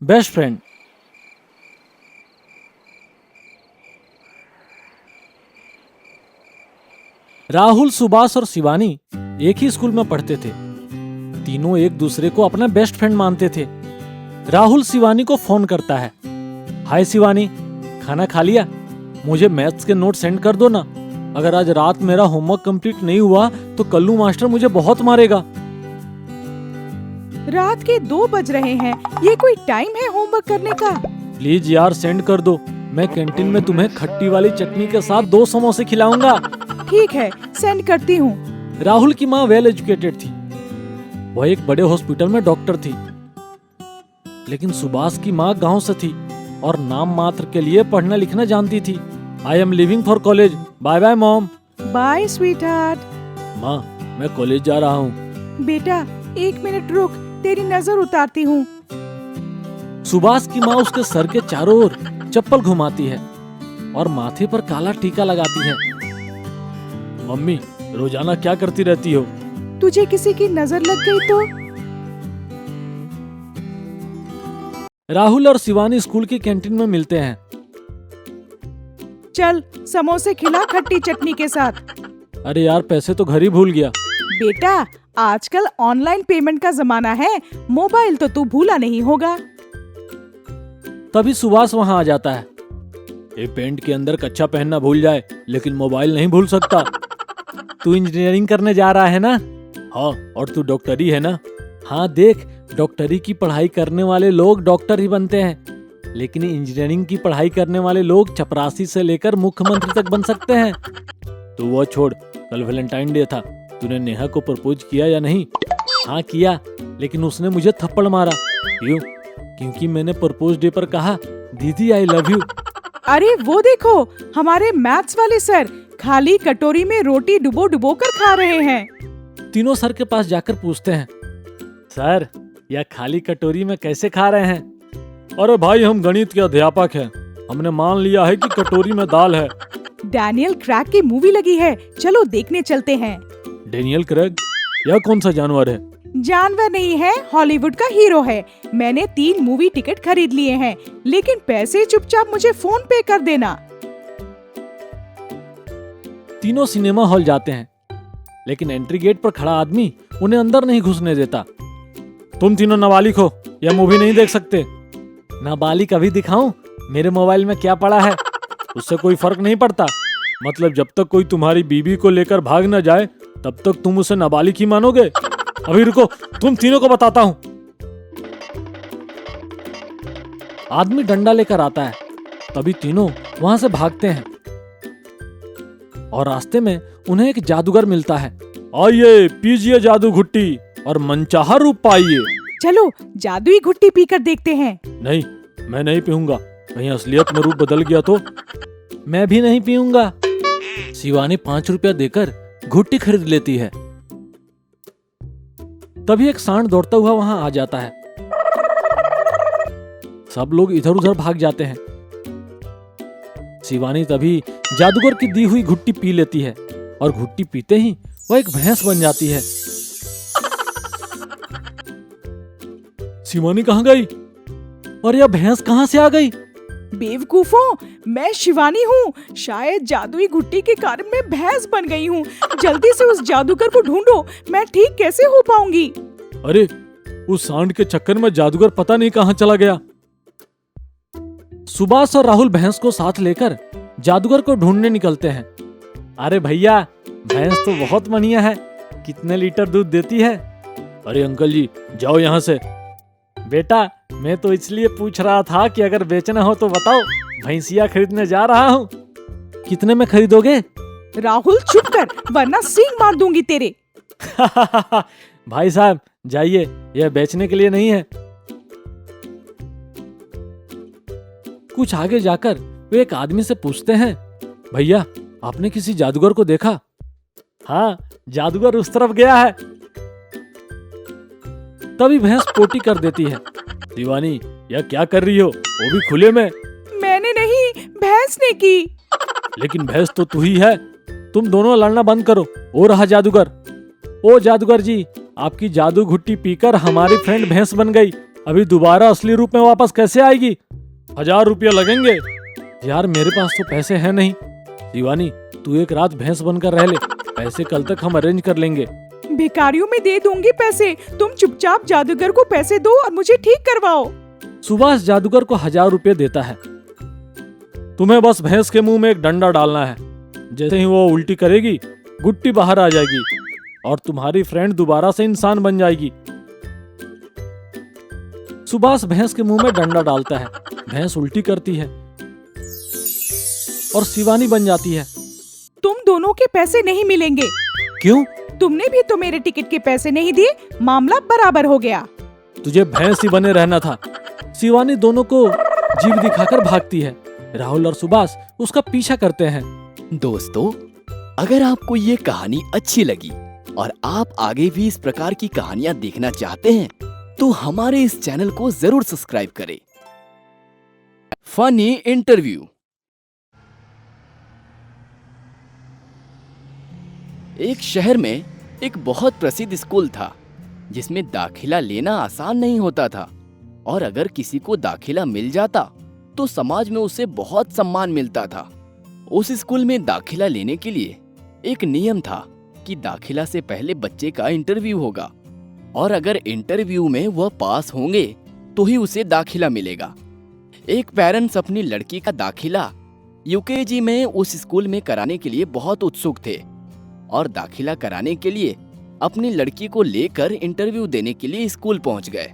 Best friend. Rahul, Subhash और शिवानी एक ही school में पढ़ते थे। तीनों एक दूसरे को अपना बेस्ट फ्रेंड मानते थे। राहुल शिवानी को फोन करता है। हाय शिवानी, खाना खा लिया? मुझे मैथ्स के नोट सेंड कर दो ना। अगर आज रात मेरा होमवर्क कंप्लीट नहीं हुआ तो कल्लू मास्टर मुझे बहुत मारेगा। रात के 2 बज रहे हैं, ये कोई टाइम है होमवर्क करने का? प्लीज यार सेंड कर दो। मैं कैंटीन में तुम्हें खट्टी वाली चटनी के साथ 2 समोसे खिलाऊंगा। ठीक है, सेंड करती हूँ। राहुल की माँ वेल एजुकेटेड थी। वह एक बड़े हॉस्पिटल में डॉक्टर थी। लेकिन सुभाष की माँ गांव से थी और नाम मात्र के लिए पढ़ना लिखना जानती थी। I am leaving for college. Bye bye mom. Bye sweetheart. माँ, मैं कॉलेज जा रहा हूँ। बेटा 1 मिनट रुक, तेरी नजर उतारती हूँ। सुभाष की माँ उसके सर के चारों ओर चप्पल घुमाती है और माथे पर काला टीका लगाती है। मम्मी, रोजाना क्या करती रहती हो? तुझे किसी की नजर लग गई तो? राहुल और शिवानी स्कूल की कैंटीन में मिलते हैं। चल समोसे खिला खट्टी चटनी के साथ। अरे यार, पैसे तो घर ही भूल गया। बेटा आजकल ऑनलाइन पेमेंट का जमाना है, मोबाइल तो तू भूला नहीं होगा। तभी सुभाष वहां आ जाता है। ये पेंट के अंदर कच्चा पहनना भूल जाए लेकिन मोबाइल नहीं भूल सकता। तू इंजीनियरिंग करने जा रहा है ना? हाँ, और तू डॉक्टरी है ना? हाँ देख, डॉक्टरी की पढ़ाई करने वाले लोग डॉक्टर ही बनते हैं, लेकिन इंजीनियरिंग की पढ़ाई करने वाले लोग चपरासी से लेकर मुख्यमंत्री तक बन सकते हैं। तो वो छोड़, कल वैलेंटाइन डे था। तूने नेहा को प्रपोज किया या नहीं? हाँ किया, लेकिन उसने मुझे थप्पड़ मारा। क्यों? क्योंकि मैंने प्रपोज डे पर कहा, दीदी आई लव यू। अरे वो देखो, हमारे मैथ्स वाले सर खाली कटोरी में रोटी डुबो डुबो कर खा रहे हैं। तीनों सर के पास जाकर पूछते हैं, सर यह खाली कटोरी में कैसे खा रहे हैं? अरे भाई, हम गणित के अध्यापक हैं, हमने मान लिया है कि कटोरी में दाल है। डैनियल क्रैग की मूवी लगी है, चलो देखने चलते हैं। Daniel Craig? यह कौन सा जानवर है? जानवर नहीं है, हॉलीवुड का हीरो है। मैंने 3 मूवी टिकट खरीद लिए हैं, लेकिन पैसे चुपचाप मुझे फोन पे कर देना। तीनों सिनेमा हॉल जाते हैं, लेकिन एंट्री गेट पर खड़ा आदमी उन्हें अंदर नहीं घुसने देता। तुम तीनों नाबालिग हो, यह मूवी नहीं देख सकते। नाबालिग अभी दिखाऊं? मेरे मोबाइल में क्या पड़ा है? उससे कोई फर्क नहीं पड़ता। मतलब जब तक कोई तुम्हारी बीबी को लेकर भाग न जाए तब तक तुम उसे नाबालिग ही मानोगे? अभी रुको, तुम तीनों को बताता हूं। आदमी डंडा लेकर आता है। तभी तीनों वहां से भागते हैं और रास्ते में उन्हें एक जादूगर मिलता है। आइए, पीजिए जादू घुट्टी और मनचाहा रूप पाइए। चलो जादुई घुट्टी पीकर देखते हैं। नहीं, मैं नहीं पीऊंगा। कहीं असलियत में रूप बदल गया तो? मैं भी नहीं पीऊंगा। शिवानी 5 रुपया देकर घुट्टी खरीद लेती है। तभी एक सांड दौड़ता हुआ वहां आ जाता है। सब लोग इधर उधर भाग जाते हैं। शिवानी तभी जादूगर की दी हुई घुट्टी पी लेती है और घुट्टी पीते ही वह एक भैंस बन जाती है। शिवानी कहाँ गई? और यह भैंस कहाँ से आ गई? बेवकूफों, मैं शिवानी हूँ। शायद जादुई घुट्टी के कारण मैं भैंस बन गई हूँ। जल्दी से उस जादूगर को ढूंढो, मैं ठीक कैसे हो पाऊंगी? अरे, उस सांड के चक्कर में जादूगर पता नहीं कहाँ चला गया। सुभाष और राहुल भैंस को साथ लेकर जादूगर को ढूंढने निकलते हैं। अरे भैया, भैंस तो बहुत बढ़िया है, कितने लीटर दूध देती है? अरे अंकल जी, जाओ यहाँ से। बेटा, मैं तो इसलिए पूछ रहा था कि अगर बेचना हो तो बताओ, भैंसिया खरीदने जा रहा हूँ। कितने में खरीदोगे? राहुल चुप कर, वरना सींग मार दूंगी तेरे। भाई साहब जाइए, यह बेचने के लिए नहीं है। कुछ आगे जाकर वे एक आदमी से पूछते हैं, भैया आपने किसी जादूगर को देखा? हाँ, जादूगर उस तरफ गया है। तभी भैंस पोटी कर देती है। दीवानी, यह क्या कर रही हो, वो भी खुले में? मैंने नहीं, भैंस ने की। लेकिन भैंस तो तू ही है। तुम दोनों लड़ना बंद करो। ओ रहा जादूगर। ओ जादूगर जी, आपकी जादू घुट्टी पीकर हमारी फ्रेंड भैंस बन गई। अभी दोबारा असली रूप में वापस कैसे आएगी? 1000 रुपया लगेंगे। यार मेरे पास तो पैसे हैं नहीं। शिवानी, तू एक रात भैंस बनकर रह ले, पैसे कल तक हम अरेंज कर लेंगे। भिखारियों में दे दूंगी पैसे, तुम चुपचाप जादूगर को पैसे दो और मुझे ठीक करवाओ। सुभाष जादूगर को 1000 रुपये देता है। तुम्हें बस भैंस के मुंह में एक डंडा डालना है। जैसे ही वो उल्टी करेगी, गुट्टी बाहर आ जाएगी और तुम्हारी फ्रेंड दोबारा से इंसान बन जाएगी। सुभाष भैंस के मुंह में डंडा डालता है, भैंस उल्टी करती है और शिवानी बन जाती है। तुम दोनों के पैसे नहीं मिलेंगे। क्यों? तुमने भी तो मेरे टिकट के पैसे नहीं दिए, मामला बराबर हो गया। तुझे भैंस ही बने रहना था। शिवानी दोनों को जीभ दिखाकर भागती है। राहुल और सुभाष उसका पीछा करते हैं। दोस्तों, अगर आपको ये कहानी अच्छी लगी और आप आगे भी इस प्रकार की कहानियां देखना चाहते हैं तो हमारे इस चैनल को जरूर सब्सक्राइब करें। Funny interview. एक शहर में एक बहुत प्रसिद्ध स्कूल था जिसमें दाखिला लेना आसान नहीं होता था और अगर किसी को दाखिला मिल जाता तो समाज में उसे बहुत सम्मान मिलता था। उस स्कूल में दाखिला लेने के लिए एक नियम था कि दाखिला से पहले बच्चे का इंटरव्यू होगा और अगर इंटरव्यू में वह पास होंगे तो ही उसे दाखिला मिलेगा। एक पेरेंट्स अपनी लड़की का दाखिला यूकेजी में उस स्कूल में कराने के लिए बहुत उत्सुक थे और दाखिला कराने के लिए अपनी लड़की को लेकर इंटरव्यू देने के लिए स्कूल पहुंच गए।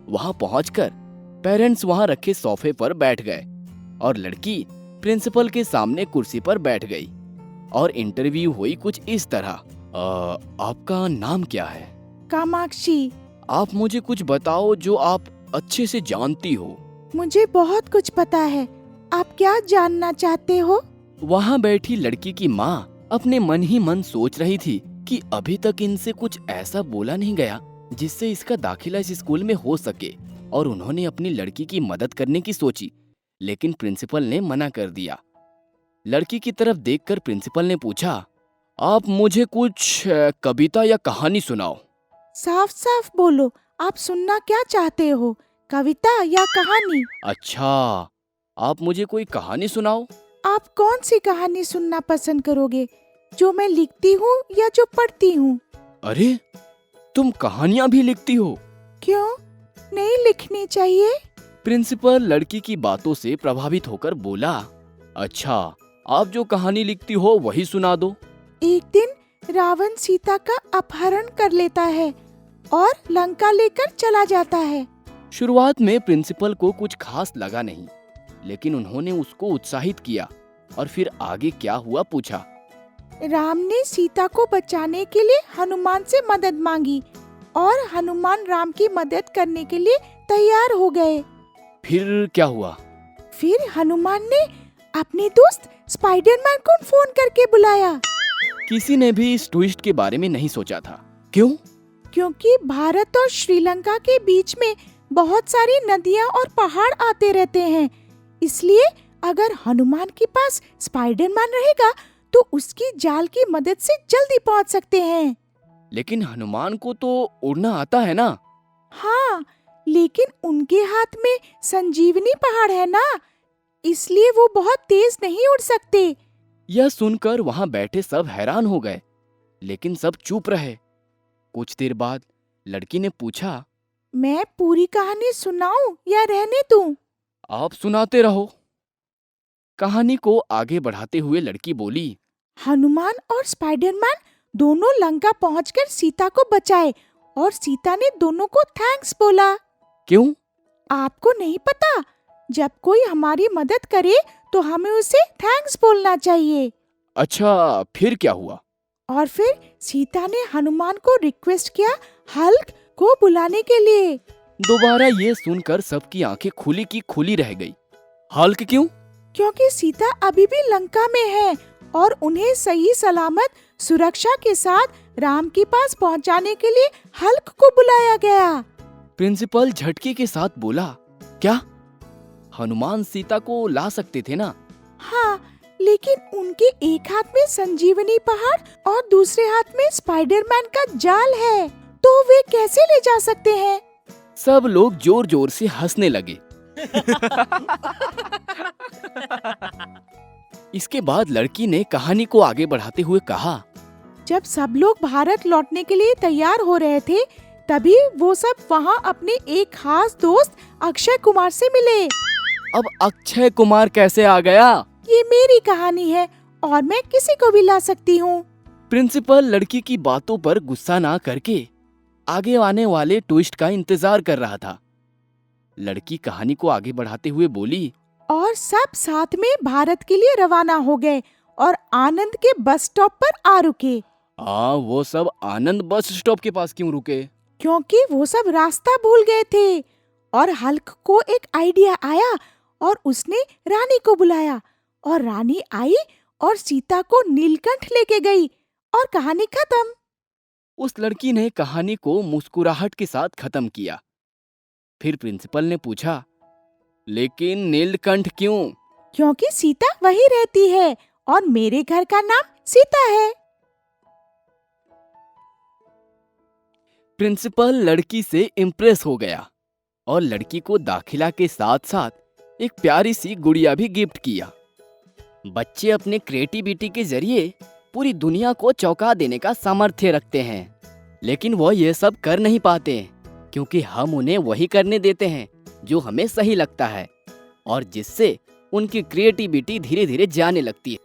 वहां पहुंचकर पेरेंट्स वहां रखे सोफे पर बैठ गए और लड़की प्रिंसिपल के सामने कुर्सी पर बैठ गई और इंटरव्यू हुई कुछ इस तरह। आपका नाम क्या है? कामाक्षी। आप मुझे कुछ बताओ जो आप अच्छे से जानती हो। मुझे बहुत कुछ पता है, आप क्या जानना चाहते हो? वहां बैठी लड़की की माँ अपने मन ही मन सोच रही थी कि अभी तक इनसे कुछ ऐसा बोला नहीं गया जिससे इसका दाखिला इस स्कूल में हो सके और उन्होंने अपनी लड़की की मदद करने की सोची, लेकिन प्रिंसिपल ने मना कर दिया। लड़की की तरफ देखकर प्रिंसिपल ने पूछा, आप मुझे कुछ कविता या कहानी सुनाओ। साफ साफ बोलो, आप सुनना क्या चाहते हो, कविता या कहानी? अच्छा, आप मुझे कोई कहानी सुनाओ। आप कौन सी कहानी सुनना पसंद करोगे, जो मैं लिखती हूँ या जो पढ़ती हूँ? अरे, तुम कहानियां भी लिखती हो? क्यों नहीं लिखनी चाहिए? प्रिंसिपल लड़की की बातों से प्रभावित होकर बोला, अच्छा, आप जो कहानी लिखती हो वही सुना दो। एक दिन रावण सीता का अपहरण कर लेता है और लंका लेकर चला जाता है। शुरुआत में प्रिंसिपल को कुछ खास लगा नहीं, लेकिन उन्होंने उसको उत्साहित किया और फिर आगे क्या हुआ पूछा। राम ने सीता को बचाने के लिए हनुमान से मदद मांगी और हनुमान राम की मदद करने के लिए तैयार हो गए। फिर क्या हुआ? फिर हनुमान ने अपने दोस्त स्पाइडरमैन को फोन करके बुलाया। किसी ने भी इस ट्विस्ट के बारे में नहीं सोचा था। क्यों? क्योंकि भारत और श्रीलंका के बीच में बहुत सारी नदियाँ और पहाड़ आते रहते हैं, इसलिए अगर हनुमान के पास स्पाइडरमैन रहेगा तो उसकी जाल की मदद से जल्दी पहुंच सकते हैं। लेकिन हनुमान को तो उड़ना आता है ना? हाँ, लेकिन उनके हाथ में संजीवनी पहाड़ है ना, इसलिए वो बहुत तेज नहीं उड़ सकते। यह सुनकर वहां बैठे सब हैरान हो गए, लेकिन सब चुप रहे। कुछ देर बाद लड़की ने पूछा, मैं पूरी कहानी सुनाऊं या रहने दूं? आप सुनाते रहो। कहानी को आगे बढ़ाते हुए लड़की बोली, हनुमान और स्पाइडरमैन दोनों लंका पहुंचकर सीता को बचाए और सीता ने दोनों को थैंक्स बोला। क्यों? आपको नहीं पता? जब कोई हमारी मदद करे तो हमें उसे थैंक्स बोलना चाहिए। अच्छा, फिर क्या हुआ? और फिर सीता ने हनुमान को रिक्वेस्ट किया हल्क को बुलाने के लिए। दोबारा ये सुनकर सबकी आंखें खुली की खुली रह गई। हल्क क्यों? क्योंकि सीता अभी भी लंका में है और उन्हें सही सलामत सुरक्षा के साथ राम के पास पहुंचाने के लिए हल्क को बुलाया गया। प्रिंसिपल झटके के साथ बोला, क्या हनुमान सीता को ला सकते थे ना? हाँ, लेकिन उनके एक हाथ में संजीवनी पहाड़ और दूसरे हाथ में स्पाइडरमैन का जाल है, तो वे कैसे ले जा सकते हैं? सब लोग जोर जोर से हंसने लगे। इसके बाद लड़की ने कहानी को आगे बढ़ाते हुए कहा, जब सब लोग भारत लौटने के लिए तैयार हो रहे थे, तभी वो सब वहाँ अपने एक खास दोस्त अक्षय कुमार से मिले। अब अक्षय कुमार कैसे आ गया? ये मेरी कहानी है और मैं किसी को भी ला सकती हूँ। प्रिंसिपल लड़की की बातों पर गुस्सा ना करके आगे आने वाले ट्विस्ट का इंतजार कर रहा था। लड़की कहानी को आगे बढ़ाते हुए बोली, और सब साथ में भारत के लिए रवाना हो गए और आनंद के बस स्टॉप पर आ रुके। वो सब आनंद बस स्टॉप के पास क्यों रुके? क्योंकि वो सब रास्ता भूल गए थे और हल्क को एक आइडिया आया और उसने रानी को बुलाया और रानी आई और सीता को नीलकंठ लेके गई और कहानी खत्म। उस लड़की ने कहानी को मुस्कुराहट के साथ खत्म किया। फिर प्रिंसिपल ने पूछा, लेकिन नीलकंठ क्यों? क्योंकि सीता वही रहती है और मेरे घर का नाम सीता है। प्रिंसिपल लड़की से इम्प्रेस हो गया और लड़की को दाखिला के साथ साथ एक प्यारी सी गुड़िया भी गिफ्ट किया। बच्चे अपने क्रिएटिविटी के जरिए पूरी दुनिया को चौंका देने का सामर्थ्य रखते हैं, लेकिन वो ये सब कर नहीं पाते क्योंकि हम उन्हें वही करने देते हैं जो हमें सही लगता है और जिससे उनकी क्रिएटिविटी धीरे धीरे जाने लगती है।